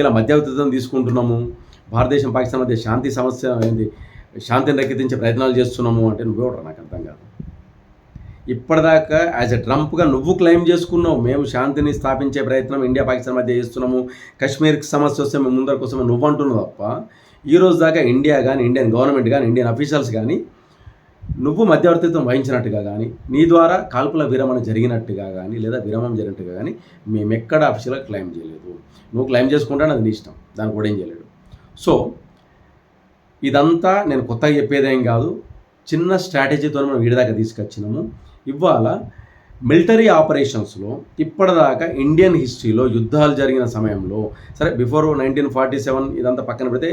S1: ఇలా మధ్యవర్తిత్వం తీసుకుంటున్నాము, భారతదేశం పాకిస్తాన్ మధ్య శాంతి సమస్య ఏంది, శాంతిని రేకెత్తించే ప్రయత్నాలు చేస్తున్నాము అంటే నువ్వెవడరా? నాకు అర్థం కాదు. ఇప్పటిదాకా యాజ్ ఎ ట్రంప్గా నువ్వు క్లెయిమ్ చేసుకున్నావు, మేము శాంతిని స్థాపించే ప్రయత్నం ఇండియా పాకిస్తాన్ మధ్య చేస్తున్నాము, కాశ్మీర్కి సమస్య వస్తే మేము ముందర కోసమే నువ్వు అంటున్నావు తప్ప, ఈరోజు దాకా ఇండియా కానీ, ఇండియన్ గవర్నమెంట్ కానీ, ఇండియన్ అఫీషియల్స్ కానీ నువ్వు మధ్యవర్తిత్వం వహించినట్టుగా కానీ, నీ ద్వారా కాల్పుల విరమణ జరిగినట్టుగా కానీ, లేదా విరమణ జరిగినట్టుగా కానీ మేము ఎక్కడ అఫీషియల్గా క్లెయిమ్ చేయలేదు. నువ్వు క్లెయిమ్ చేసుకుంటాను, అది నీ ఇష్టం, దానికి కూడా ఏం చేయలేడు. సో ఇదంతా నేను కొత్తగా చెప్పేదేం కాదు, చిన్న స్ట్రాటజీతో మనం వీడిదాకా తీసుకొచ్చినాము. ఇవాళ మిలిటరీ ఆపరేషన్స్లో ఇప్పటిదాకా ఇండియన్ హిస్టరీలో యుద్ధాలు జరిగిన సమయంలో, సరే బిఫోర్ 1947 ఇదంతా పక్కన పెడితే,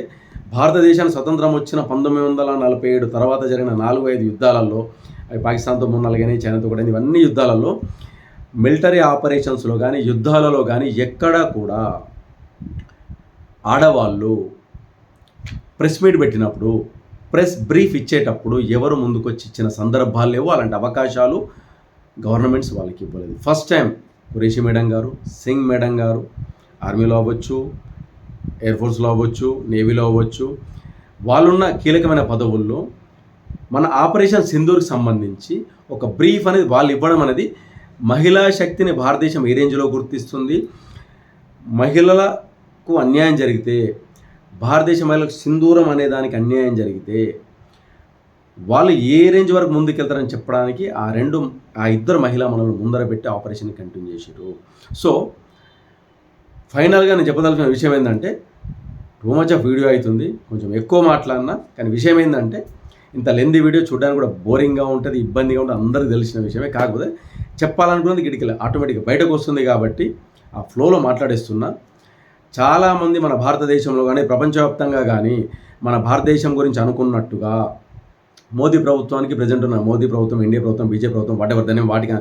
S1: భారతదేశానికి స్వతంత్రం వచ్చిన 1947 తర్వాత జరిగిన 4-5 యుద్ధాలలో, అవి పాకిస్తాన్తో 3-4 కానీ, చైనాతో కూడా, ఇవన్నీ యుద్ధాలలో మిలిటరీ ఆపరేషన్స్లో కానీ, యుద్ధాలలో కానీ ఎక్కడా కూడా ఆడవాళ్ళు ప్రెస్ మీట్ పెట్టినప్పుడు, ప్రెస్ బ్రీఫ్ ఇచ్చేటప్పుడు ఎవరు ముందుకొచ్చి ఇచ్చిన సందర్భాలు లేవు. అలాంటి అవకాశాలు గవర్నమెంట్స్ వాళ్ళకి ఇవ్వలేదు. ఫస్ట్ టైం ఖురేషీ మేడం గారు, సింగ్ మేడం గారు, ఆర్మీలో అవ్వచ్చు, ఎయిర్ ఫోర్స్లో అవ్వచ్చు, నేవీలో అవ్వచ్చు, వాళ్ళున్న కీలకమైన పదవుల్లో మన ఆపరేషన్ సింధూర్కి సంబంధించి ఒక బ్రీఫ్ అనేది వాళ్ళు ఇవ్వడం అనేది మహిళా శక్తిని భారతదేశం ఏ రేంజ్లో గుర్తిస్తుంది, మహిళలకు అన్యాయం జరిగితే, భారతదేశ మహిళలకు సింధూరం అనే దానికి అన్యాయం జరిగితే వాళ్ళు ఏ రేంజ్ వరకు ముందుకెళ్తారని చెప్పడానికి ఆ ఇద్దరు మహిళా మనల్ని ముందర పెట్టి ఆపరేషన్ కంటిన్యూ చేశారు. సో ఫైనల్గా నేను చెప్పదలుచుకున్న విషయం ఏంటంటే, టూ మచ్ ఆఫ్ వీడియో అవుతుంది, కొంచెం ఎక్కువ మాట్లాడినా, కానీ విషయం ఏంటంటే ఇంత లెంది వీడియో చూడడానికి కూడా బోరింగ్గా ఉంటుంది, ఇబ్బందిగా ఉంటుంది, అందరికీ తెలిసిన విషయమే. కాకపోతే చెప్పాలనుకున్నది గిడికి ఆటోమేటిక్గా బయటకు వస్తుంది కాబట్టి ఆ ఫ్లోలో మాట్లాడేస్తున్నా. చాలామంది మన భారతదేశంలో కానీ, ప్రపంచవ్యాప్తంగా కానీ మన భారతదేశం గురించి అనుకున్నట్టుగా మోదీ ప్రభుత్వానికి, ప్రజెంట్ ఉన్న మోదీ ప్రభుత్వం, ఇండియా ప్రభుత్వం, బీజేపీ ప్రభుత్వం, వాటెవర్ దాన్ని వాటికి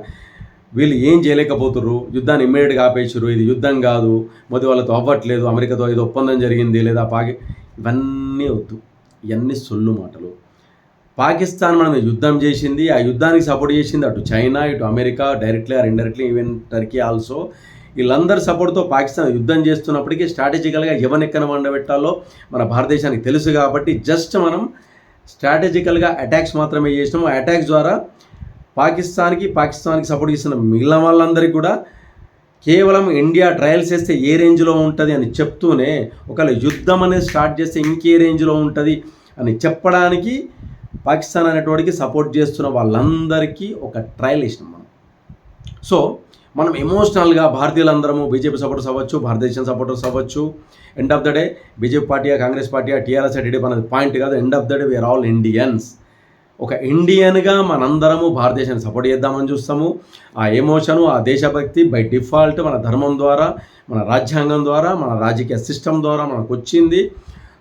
S1: వీళ్ళు ఏం చేయలేకపోతుర్రు, యుద్ధాన్ని ఇమ్మీడియట్గా ఆపేసారు, ఇది యుద్ధం కాదు, మోదీ వాళ్ళతో అవ్వట్లేదు, అమెరికాతో ఏదో ఒప్పందం జరిగింది, లేదా ఇవన్నీ వద్దు, ఇవన్నీ సొల్లు మాటలు. పాకిస్తాన్ మనం యుద్ధం చేసింది, ఆ యుద్ధానికి సపోర్ట్ చేసింది అటు చైనా, ఇటు America, directly or indirectly, even Turkey also. వీళ్ళందరి సపోర్ట్తో పాకిస్తాన్ యుద్ధం చేస్తున్నప్పటికీ స్ట్రాటజికల్గా ఎవరినెక్కన వండబెట్టాలో మన భారతదేశానికి తెలుసు కాబట్టి జస్ట్ మనం స్ట్రాటజికల్గా అటాక్స్ మాత్రమే చేసినాము. ఆ అటాక్స్ ద్వారా పాకిస్తాన్కి సపోర్ట్ చేస్తున్న మిగిలిన వాళ్ళందరికీ కూడా కేవలం ఇండియా ట్రయల్స్ చేస్తే ఏ రేంజ్లో ఉంటుంది అని చెప్తూనే, ఒకవేళ యుద్ధం అనేది స్టార్ట్ చేస్తే ఇంకే రేంజ్లో ఉంటుంది అని చెప్పడానికి పాకిస్తాన్ అనేటోడికి సపోర్ట్ చేస్తున్న వాళ్ళందరికీ ఒక ట్రయల్ ఇచ్చినాం మనం. సో మనం ఎమోషనల్గా భారతీయులందరము బీజేపీ సపోర్టర్స్ అవ్వచ్చు, భారతదేశం సపోర్టర్స్ అవ్వచ్చు, end of the day BJP పార్టీయా, కాంగ్రెస్ పార్టీయా, టీఆర్ఎస్, టీడీపీ అనేది పాయింట్ కాదు. End of the day we're all Indians. ఒక ఇండియన్గా మనందరము భారతదేశాన్ని సపోర్ట్ చేద్దామని చూస్తాము. ఆ ఎమోషను, ఆ దేశభక్తి బై డిఫాల్ట్ మన ధర్మం ద్వారా, మన రాజ్యాంగం ద్వారా, మన రాజకీయ సిస్టమ్ ద్వారా మనకు వచ్చింది.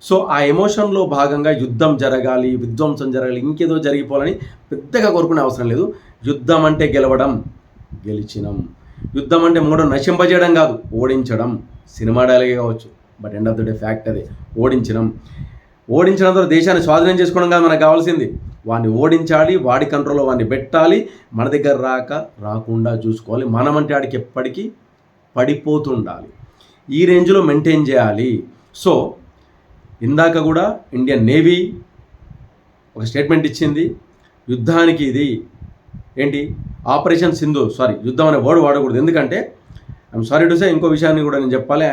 S1: సో ఆ ఎమోషన్లో భాగంగా యుద్ధం జరగాలి, విధ్వంసం జరగాలి, ఇంకేదో జరిగిపోవాలని పెద్దగా కోరుకునే అవసరం లేదు. యుద్ధం అంటే గెలవడం, గెలిచినాం. యుద్ధం అంటే మూడో నశింపజేయడం కాదు, ఓడించడం. సినిమా డైలాగే కావచ్చు, but end of the day fact అది. ఓడించడం ద్వారా దేశాన్ని స్వాధీనం చేసుకోవడం కాదు మనకు కావాల్సింది. వాడిని ఓడించాలి, వాడి కంట్రోల్లో వాడిని పెట్టాలి, మన దగ్గర రాకుండా చూసుకోవాలి. మనమంటే ఆడికి ఎప్పటికీ పడిపోతుండాలి, ఈ రేంజ్లో మెయింటైన్ చేయాలి. సో ఇందాక కూడా ఇండియన్ నేవీ ఒక స్టేట్మెంట్ ఇచ్చింది, యుద్ధానికి ఇది ఏంటి ఆపరేషన్ సింధూర్, యుద్ధం అనే వర్డ్ వాడకూడదు, ఎందుకంటే ఐఎమ్ సారీ టు సే, ఇంకో విషయాన్ని కూడా నేను చెప్పాలి,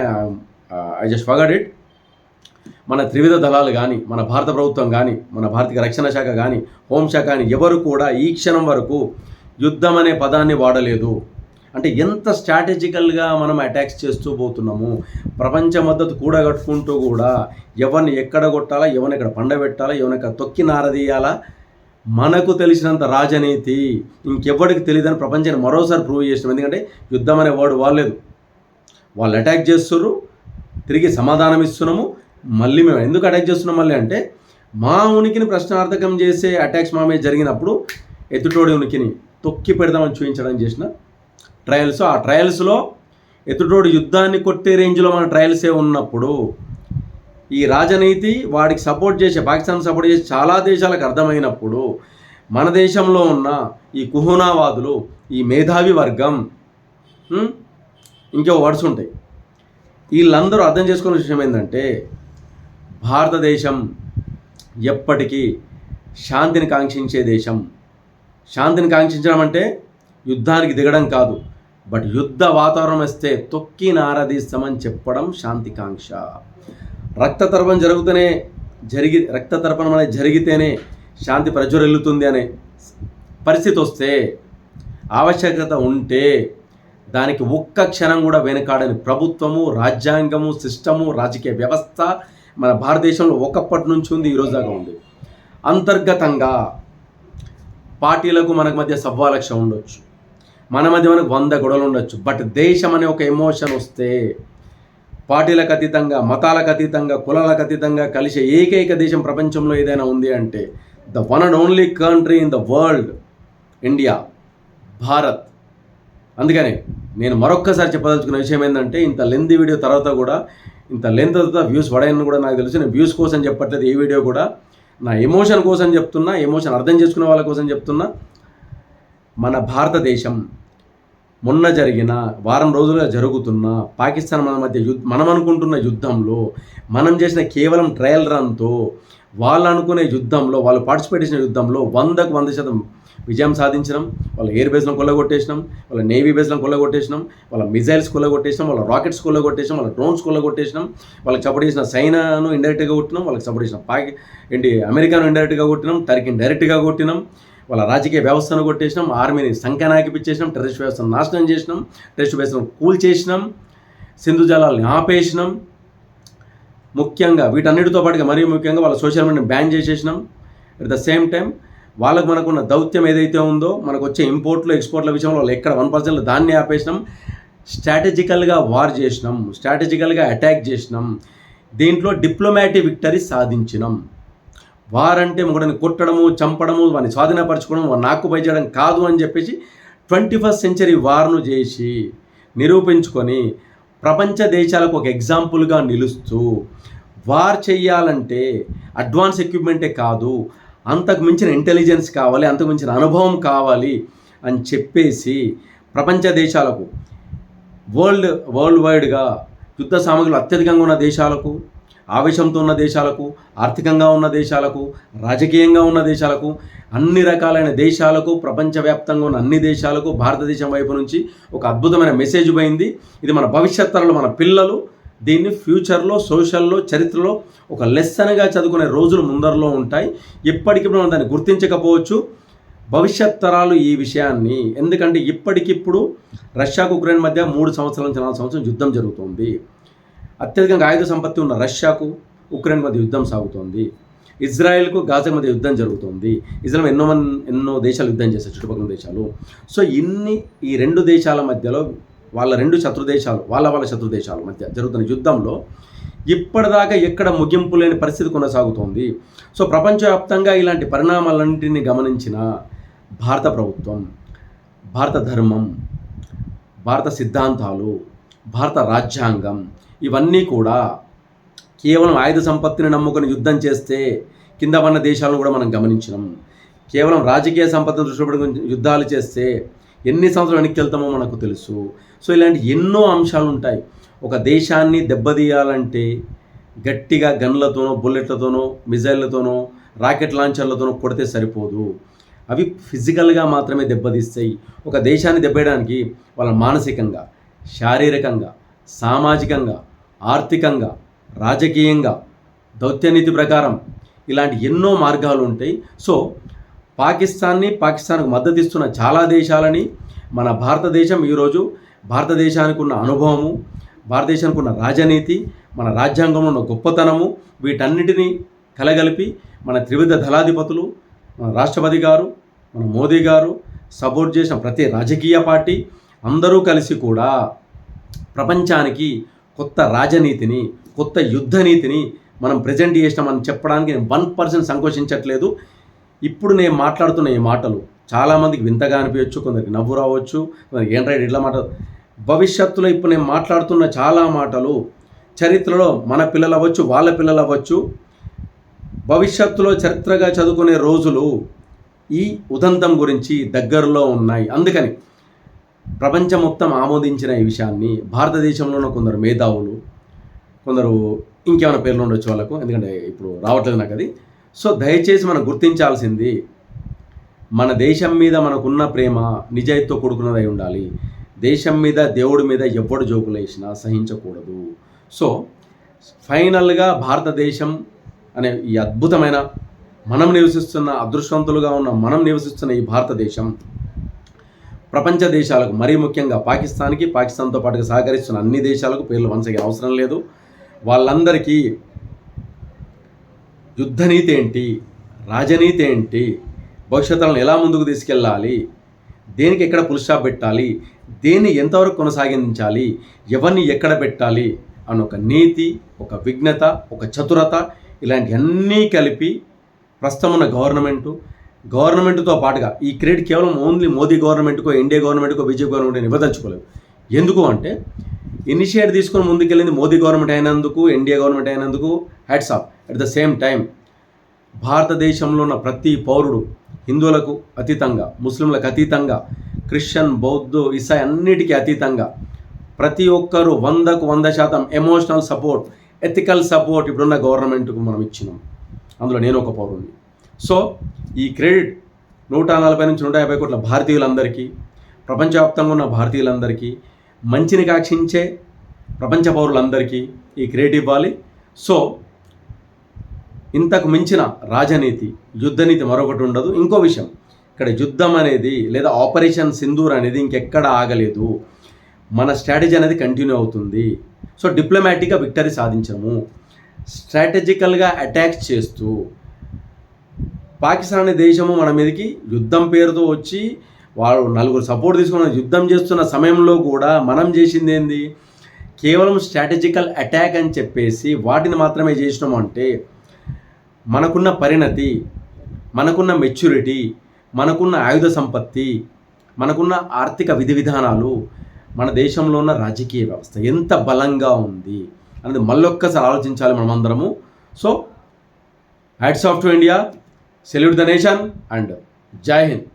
S1: ఐ జస్ట్ ఫర్గాట్ ఇట్. మన త్రివిధ దళాలు కానీ, మన భారత ప్రభుత్వం కానీ, మన భారతీయ రక్షణ శాఖ కానీ, హోంశాఖ కానీ ఎవరు కూడా ఈ క్షణం వరకు యుద్ధం అనే పదాన్ని వాడలేదు. అంటే ఎంత స్ట్రాటజికల్గా మనం అటాక్స్ చేస్తూ పోతున్నాము. ప్రపంచ మద్దతు కూడగట్టుకుంటూ కూడా ఎవరిని ఎక్కడ కొట్టాలా, ఎవరిని ఎక్కడ పండబెట్టాలా, ఎవరిని ఎక్కడ తొక్కి నారదీయాలా మనకు తెలిసినంత రాజనీతి ఇంకెవ్వడికి తెలియదని ప్రపంచాన్ని మరోసారి ప్రూవ్ చేసినాం. ఎందుకంటే యుద్ధం అనే వర్డ్ వాడలేదు, వాళ్ళు అటాక్ చేస్తున్నారు, తిరిగి సమాధానం ఇస్తున్నాము. మళ్ళీ మేము ఎందుకు అటాక్ చేస్తున్నాం మళ్ళీ అంటే మా ఉనికిని ప్రశ్నార్థకం చేసే అటాక్స్ మా మీద జరిగినప్పుడు ఎదుటోడి ఉనికిని తొక్కి పెడదామని చూపించడం చేసిన ట్రయల్స్. ఆ ట్రయల్స్లో ఎదుటోడి యుద్ధాన్ని కొట్టే రేంజ్లో మన ట్రయల్సే ఉన్నప్పుడు ఈ రాజనీతి వాడికి సపోర్ట్ చేసే, పాకిస్తాన్ సపోర్ట్ చేసే చాలా దేశాలకు అర్థమైనప్పుడు మన దేశంలో ఉన్న ఈ కుహునావాదులు, ఈ మేధావి వర్గం, ఇంకో వర్డ్స్ ఉంటాయి, వీళ్ళందరూ అర్థం చేసుకున్న విషయం ఏంటంటే భారతదేశం ఎప్పటికీ శాంతిని కాంక్షించే దేశం. శాంతిని కాంక్షించడం అంటే యుద్ధానికి దిగడం కాదు, బట్ యుద్ధ వాతావరణం వస్తే తొక్కి నారదీస్తామని చెప్పడం శాంతికాంక్ష. రక్తతర్పణం అనేది జరిగితేనే శాంతి ప్రజ్వరిల్లుతుంది అనే పరిస్థితి వస్తే, ఆవశ్యకత ఉంటే దానికి ఒక్క క్షణం కూడా వెనకాడని ప్రభుత్వము, రాజ్యాంగము, సిస్టము, రాజకీయ వ్యవస్థ మన భారతదేశంలో ఒకప్పటి నుంచి ఉంది, ఈరోజు దాకా ఉంది. అంతర్గతంగా పార్టీలకు మనకు మధ్య సవ్వాలక్ష ఉండొచ్చు, మన మధ్య మనకు 100 గొడవలు ఉండొచ్చు, బట్ దేశం అనే ఒక ఎమోషన్ వస్తే పార్టీలకు అతీతంగా, మతాలకు అతీతంగా, కులాలకు అతీతంగా కలిసే ఏకైక దేశం ప్రపంచంలో ఏదైనా ఉంది అంటే the one and only country in the world, India, Bharat. అందుకని నేను మరొక్కసారి చెప్పదలుచుకున్న విషయం ఏంటంటే, ఇంత లెంత్ వీడియో తర్వాత కూడా, ఇంత లెంత్ తర్వాత వ్యూస్ పడాయని కూడా నాకు తెలుసు. నేను వ్యూస్ కోసం చెప్పట్లేదు, ఈ వీడియో కూడా నా ఎమోషన్ కోసం చెప్తున్నా, ఎమోషన్ అర్థం చేసుకునే వాళ్ళ కోసం చెప్తున్నా. మన భారతదేశం మొన్న జరిగిన వారం రోజులుగా జరుగుతున్న పాకిస్తాన్ మన మధ్య మనం అనుకుంటున్న యుద్ధంలో, మనం చేసిన కేవలం ట్రయల్ రన్తో వాళ్ళు అనుకునే యుద్ధంలో, వాళ్ళు పార్టిసిపేట్ చేసిన యుద్ధంలో 100కు 100% విజయం సాధించినాం. వాళ్ళ ఎయిర్ బేస్లను కొల్లగొట్టేసినాం, వాళ్ళ నేవీ బేస్లను కొల్లగొట్టేసినాం, వాళ్ళ మిజైల్స్ కొల్లగొట్టేసినాం, వాళ్ళ రాకెట్స్ కొల్లగొట్టేసినాం, వాళ్ళ డ్రోన్స్ కొల్లగొట్టేసినాం. వాళ్ళకి సపోర్ట్ చేసిన చైనాను ఇండైరెక్ట్గా కొట్టినాం, వాళ్ళకి సపోర్ట్ చేసిన అమెరికాను ఇండైరెక్ట్గా కొట్టినాం, టర్కీని డైరెక్ట్గా కొట్టినాం, వాళ్ళ రాజకీయ వ్యవస్థను కొట్టేసినాం, ఆర్మీని సంఖ్యానాకిపించేసినాం, టెర్రరిస్ట్ వ్యవస్థను నాశనం చేసినాం, టెర్రరిస్ట్ వ్యవస్థను కూల్చేసినాం, సింధు జలాల్ని ఆపేసినాం. ముఖ్యంగా వీటన్నిటితో పాటుగా మరీ ముఖ్యంగా వాళ్ళ సోషల్ మీడియాని బ్యాన్ చేసేసినాం. అట్ ద సేమ్ టైం వాళ్ళకు మనకున్న దౌత్యం ఏదైతే ఉందో, మనకు వచ్చే ఇంపోర్ట్లు ఎక్స్పోర్ట్ల విషయంలో వాళ్ళు ఎక్కడ 1% దాన్ని ఆపేసినాం. స్ట్రాటజికల్గా వార్ చేసినాం, స్ట్రాటజికల్గా అటాక్ చేసినాం. దీంట్లో డిప్లొమాటిక్ విక్టరీ సాధించినాం. వార్ అంటే ఒకటిని కొట్టడము, చంపడము, వాడిని స్వాధీనపరచుకోవడం, వాడిని ఆక్యుపై చేయడం కాదు అని చెప్పేసి 21st సెంచరీ వార్ను చేసి నిరూపించుకొని ప్రపంచ దేశాలకు ఒక ఎగ్జాంపుల్గా నిలుస్తూ, వార్ చేయాలంటే అడ్వాన్స్ ఎక్విప్మెంటే కాదు, అంతకు మించిన ఇంటెలిజెన్స్ కావాలి, అంతకు మించిన అనుభవం కావాలి అని చెప్పేసి ప్రపంచ దేశాలకు, వరల్డ్ వైడ్గా యుద్ధ సామగ్రులు అత్యధికంగా ఉన్న దేశాలకు, ఆవేశంతో ఉన్న దేశాలకు, ఆర్థికంగా ఉన్న దేశాలకు, రాజకీయంగా ఉన్న దేశాలకు, అన్ని రకాలైన దేశాలకు, ప్రపంచవ్యాప్తంగా ఉన్న అన్ని దేశాలకు భారతదేశం వైపు నుంచి ఒక అద్భుతమైన మెసేజ్ పోయింది. ఇది మన భవిష్యత్ తరాలు, మన పిల్లలు దీన్ని ఫ్యూచర్లో, సోషల్లో, చరిత్రలో ఒక లెసన్గా చదువుకునే రోజులు ముందరలో ఉంటాయి. ఇప్పటికిప్పుడు మనం దాన్ని గుర్తించకపోవచ్చు, భవిష్యత్ తరాలు ఈ విషయాన్ని, ఎందుకంటే ఇప్పటికిప్పుడు రష్యాకు ఉక్రెయిన్ మధ్య 3 సంవత్సరాల నుంచి 4 సంవత్సరం యుద్ధం జరుగుతుంది. అత్యధికంగా ఆయుధ సంపత్తి ఉన్న రష్యాకు ఉక్రెయిన్ మధ్య యుద్ధం సాగుతోంది. ఇజ్రాయెల్కు గాజా మధ్య యుద్ధం జరుగుతుంది. ఇజ్రాయెల్ ఎన్నో దేశాలు యుద్ధం చేశారు, చుట్టుపక్కల దేశాలు. సో ఈ 2 దేశాల మధ్యలో వాళ్ళ 2 శత్రు దేశాలు, వాళ్ళ శత్రు దేశాల మధ్య జరుగుతున్న యుద్ధంలో ఇప్పటిదాకా ఎక్కడ ముగింపు లేని పరిస్థితి కొనసాగుతోంది. సో ప్రపంచవ్యాప్తంగా ఇలాంటి పరిణామాలన్నింటినీ గమనించిన భారత ప్రభుత్వం, భారత ధర్మం, భారత సిద్ధాంతాలు, భారత రాజ్యాంగం, ఇవన్నీ కూడా కేవలం ఆయుధ సంపత్తిని నమ్ముకొని యుద్ధం చేస్తే కింద పడిన దేశాలను కూడా మనం గమనించినాం. కేవలం రాజకీయ సంపత్తిని దృష్టిలో పెట్టుకొని యుద్ధాలు చేస్తే ఎన్ని సంవత్సరాలు వెనక్కి వెళ్తామో మనకు తెలుసు. సో ఇలాంటి ఎన్నో అంశాలు ఉంటాయి. ఒక దేశాన్ని దెబ్బతీయాలంటే గట్టిగా గన్లతోనో, బుల్లెట్లతోనో, మిజైళ్లతోనో, రాకెట్ లాంచర్లతోనో కొడితే సరిపోదు. అవి ఫిజికల్గా మాత్రమే దెబ్బతీస్తాయి. ఒక దేశాన్ని దెబ్బేయడానికి వాళ్ళ మానసికంగా, శారీరకంగా, సామాజికంగా, ఆర్థికంగా, రాజకీయంగా, దౌత్యనీతి ప్రకారం ఇలాంటి ఎన్నో మార్గాలు ఉంటాయి. సో పాకిస్తాన్కు మద్దతు ఇస్తున్న చాలా దేశాలని మన భారతదేశం ఈరోజు భారతదేశానికి ఉన్న అనుభవము, భారతదేశానికి ఉన్న రాజనీతి, మన రాజ్యాంగంలో ఉన్న గొప్పతనము, వీటన్నిటినీ కలగలిపి మన త్రివిధ దళాధిపతులు, మన రాష్ట్రపతి గారు, మన మోదీ గారు, సపోర్ట్ చేసిన ప్రతి రాజకీయ పార్టీ అందరూ కలిసి కూడా ప్రపంచానికి కొత్త రాజనీతిని, కొత్త యుద్ధ నీతిని మనం ప్రజెంట్ చేసినామని చెప్పడానికి నేను 1% సంకోచించట్లేదు. ఇప్పుడు నేను మాట్లాడుతున్న ఈ మాటలు చాలామందికి వింతగా అనిపించవచ్చు, కొందరికి నవ్వు రావచ్చు, కొందరికి ఏంట్రా ఇట్లా మాట. భవిష్యత్తులో ఇప్పుడు నేను మాట్లాడుతున్న చాలా మాటలు చరిత్రలో మన పిల్లలు అవ్వచ్చు, వాళ్ళ పిల్లలు అవ్వచ్చు, భవిష్యత్తులో చరిత్రగా చదువుకునే రోజులు ఈ ఉదంతం గురించి దగ్గరలో ఉన్నాయి. అందుకని ప్రపంచం మొత్తం ఆమోదించిన ఈ విషయాన్ని భారతదేశంలోనూ కొందరు మేధావులు, కొందరు ఇంకేమైనా పేర్లు ఉండొచ్చు వాళ్ళకు, ఎందుకంటే ఇప్పుడు రావట్లేదు నాకు అది. సో దయచేసి మనం గుర్తించాల్సింది, మన దేశం మీద మనకున్న ప్రేమ నిజాయితీతో కూడుకున్నదై ఉండాలి. దేశం మీద, దేవుడి మీద ఎవ్వడు జోకులు వేసినా సహించకూడదు. సో ఫైనల్గా భారతదేశం అనే ఈ అద్భుతమైన, మనం నివసిస్తున్న, అదృష్టవంతులుగా ఉన్న మనం నివసిస్తున్న ఈ భారతదేశం ప్రపంచ దేశాలకు, మరీ ముఖ్యంగా పాకిస్తాన్కి, పాకిస్తాన్తో పాటుగా సహకరిస్తున్న అన్ని దేశాలకు పేర్లు వంచగా అవసరం లేదు. వాళ్ళందరికీ యుద్ధనీతి ఏంటి, రాజనీతి ఏంటి, భవిష్యత్తులను ఎలా ముందుకు తీసుకెళ్ళాలి, దేనికి ఎక్కడ ఫుల్ స్టాప్ పెట్టాలి, దేన్ని ఎంతవరకు కొనసాగించాలి, ఎవరిని ఎక్కడ పెట్టాలి అని ఒక నీతి, ఒక విఘ్నత, ఒక చతురత, ఇలాంటివన్నీ కలిపి ప్రస్తుతం ఉన్న గవర్నమెంట్తో పాటుగా ఈ క్రెడిట్ కేవలం only Modi గవర్నమెంట్కో, NDA గవర్నమెంట్కో, BJP government ఇవ్వదలుచుకోలేదు. ఎందుకు అంటే ఇనిషియేట్ తీసుకొని ముందుకెళ్ళింది మోదీ గవర్నమెంట్ అయినందుకు, ఎన్డీఏ గవర్నమెంట్ అయినందుకు hats off. At the same time భారతదేశంలో ఉన్న ప్రతి పౌరుడు, హిందువులకు అతీతంగా, ముస్లింలకు అతీతంగా, క్రిస్టియన్, బౌద్ధ, ఇసాయి అన్నిటికీ అతీతంగా ప్రతి ఒక్కరూ 100కు 100% ఎమోషనల్ సపోర్ట్, ఎథికల్ సపోర్ట్ ఇప్పుడున్న గవర్నమెంట్కు మనం ఇచ్చినాం. అందులో నేను ఒక పౌరుడిని. సో ఈ క్రెడిట్ 140 నుంచి 150 కోట్ల భారతీయులందరికీ, ప్రపంచవ్యాప్తంగా ఉన్న భారతీయులందరికీ, మంచిని కాక్షించే ప్రపంచ పౌరులందరికీ ఈ క్రెడిట్ ఇవ్వాలి. సో ఇంతకు మించిన రాజనీతి, యుద్ధనీతి మరొకటి ఉండదు. ఇంకో విషయం, ఇక్కడ యుద్ధం అనేది లేదా ఆపరేషన్ సింధూర్ అనేది ఇంకెక్కడ ఆగలేదు. మన స్ట్రాటజీ అనేది కంటిన్యూ అవుతుంది. సో డిప్లొమాటిక్గా విక్టరీ సాధించము, స్ట్రాటజికల్గా అటాక్స్ చేస్తూ పాకిస్తాన్ అనే దేశము మన మీదకి యుద్ధం పేరుతో వచ్చి వాళ్ళు నలుగురు సపోర్ట్ తీసుకుని యుద్ధం చేస్తున్న సమయంలో కూడా మనం చేసింది ఏంది, కేవలం స్ట్రాటజికల్ అటాక్ అని చెప్పేసి వాటిని మాత్రమే చేసినాము. అంటే మనకున్న పరిణతి, మనకున్న మెచ్యూరిటీ, మనకున్న ఆయుధ సంపత్తి, మనకున్న ఆర్థిక విధి విధానాలు, మన దేశంలో ఉన్న రాజకీయ వ్యవస్థ ఎంత బలంగా ఉంది అనేది మళ్ళొక్కసారి ఆలోచించాలి మనమందరము. So hats off to India, salute the nation and జై హింద్.